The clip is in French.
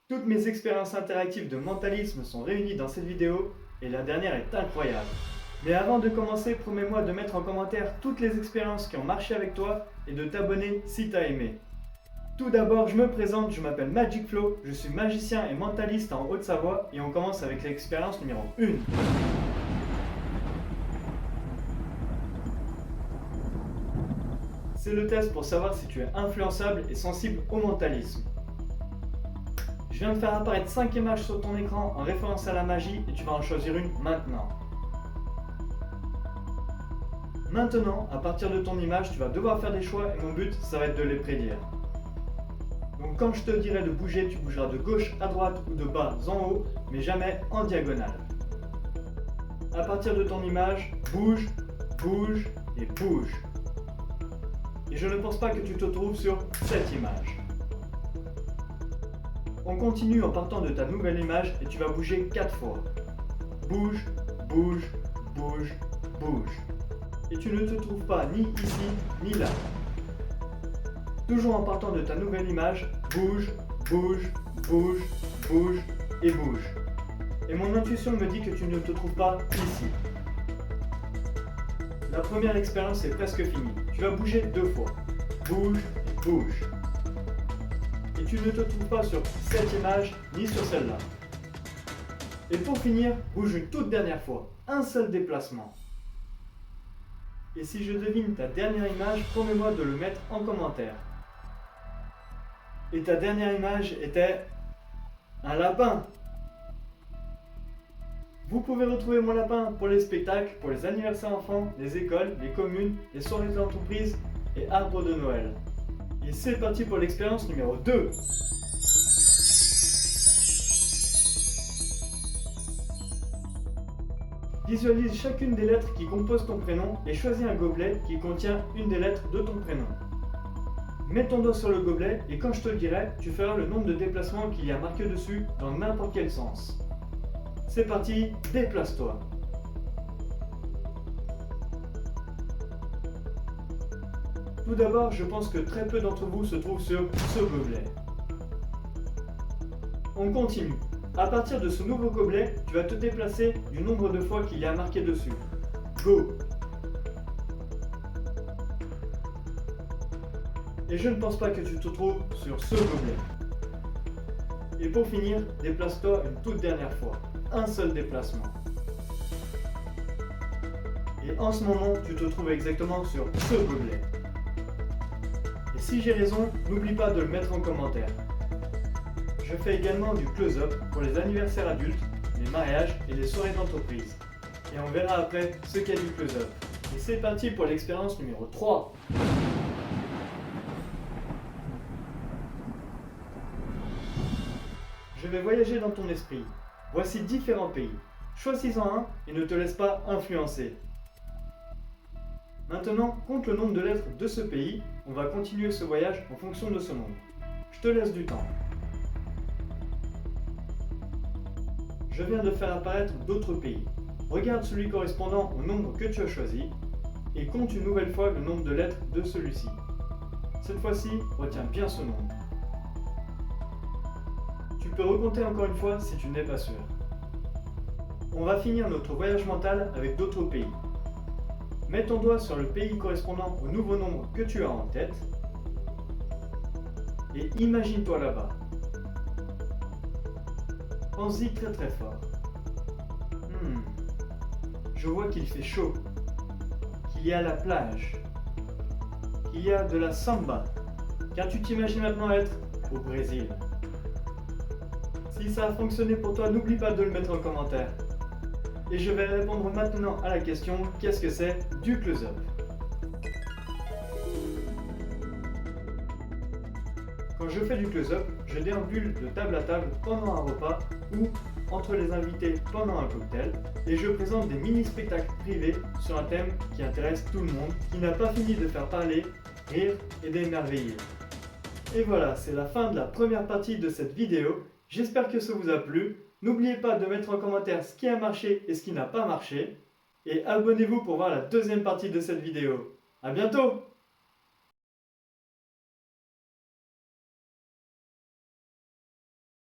Toutes mes expériences interactives de mentalisme sont réunies dans cette vidéo et la dernière est incroyable. Mais avant de commencer, promets-moi de mettre en commentaire toutes les expériences qui ont marché avec toi et de t'abonner si t'as aimé. Tout d'abord, je me présente, je m'appelle Magic Flo, je suis magicien et mentaliste en Haute-Savoie et on commence avec l'expérience numéro 1. C'est le test pour savoir si tu es influençable et sensible au mentalisme. Je viens de faire apparaître 5 images sur ton écran en référence à la magie et tu vas en choisir une maintenant. Maintenant, à partir de ton image, tu vas devoir faire des choix et mon but, ça va être de les prédire. Donc quand je te dirai de bouger, tu bougeras de gauche à droite ou de bas en haut, mais jamais en diagonale. À partir de ton image, bouge, bouge et bouge. Et je ne pense pas que tu te trouves sur cette image. On continue en partant de ta nouvelle image et tu vas bouger 4 fois. Bouge, bouge, bouge, bouge. Et tu ne te trouves pas ni ici, ni là. Toujours en partant de ta nouvelle image, bouge, bouge, bouge, bouge et bouge. Et mon intuition me dit que tu ne te trouves pas ici. La première expérience est presque finie. Tu vas bouger 2 fois. Bouge et bouge. Et tu ne te trouves pas sur cette image ni sur celle-là. Et pour finir, bouge une toute dernière fois. Un seul déplacement. Et si je devine ta dernière image, promets-moi de le mettre en commentaire. Et ta dernière image était un lapin. Vous pouvez retrouver mon lapin pour les spectacles, pour les anniversaires enfants, les écoles, les communes, les soirées d'entreprise et arbres de Noël. Et c'est parti pour l'expérience numéro 2. Visualise chacune des lettres qui composent ton prénom et choisis un gobelet qui contient une des lettres de ton prénom. Mets ton doigt sur le gobelet et quand je te le dirai, tu feras le nombre de déplacements qu'il y a marqué dessus dans n'importe quel sens. C'est parti, déplace-toi. Tout d'abord, je pense que très peu d'entre vous se trouvent sur ce gobelet. On continue. À partir de ce nouveau gobelet, tu vas te déplacer du nombre de fois qu'il y a marqué dessus. Go! Et je ne pense pas que tu te trouves sur ce gobelet. Et pour finir, déplace-toi une toute dernière fois. Un seul déplacement. Et en ce moment, tu te trouves exactement sur ce gobelet. Et si j'ai raison, n'oublie pas de le mettre en commentaire. Je fais également du close-up pour les anniversaires adultes, les mariages et les soirées d'entreprise. Et on verra après ce qu'est du close-up. Et c'est parti pour l'expérience numéro 3. Je vais voyager dans ton esprit. Voici différents pays. Choisis-en un et ne te laisse pas influencer. Maintenant, compte le nombre de lettres de ce pays. On va continuer ce voyage en fonction de ce nombre. Je te laisse du temps. Je viens de faire apparaître d'autres pays. Regarde celui correspondant au nombre que tu as choisi et compte une nouvelle fois le nombre de lettres de celui-ci. Cette fois-ci, retiens bien ce nombre. Tu peux recompter encore une fois si tu n'es pas sûr. On va finir notre voyage mental avec d'autres pays. Mets ton doigt sur le pays correspondant au nouveau nombre que tu as en tête et imagine-toi là-bas. Pense-y très très fort. Je vois qu'il fait chaud, qu'il y a la plage, qu'il y a de la samba, car tu t'imagines maintenant être au Brésil. Si ça a fonctionné pour toi, n'oublie pas de le mettre en commentaire. Et je vais répondre maintenant à la question, qu'est-ce que c'est du close-up? Quand je fais du close-up, je déambule de table à table pendant un repas ou entre les invités pendant un cocktail et je présente des mini-spectacles privés sur un thème qui intéresse tout le monde, qui n'a pas fini de faire parler, rire et d'émerveiller. Et voilà, c'est la fin de la première partie de cette vidéo. J'espère que ça vous a plu. N'oubliez pas de mettre en commentaire ce qui a marché et ce qui n'a pas marché. Et abonnez-vous pour voir la deuxième partie de cette vidéo. À bientôt!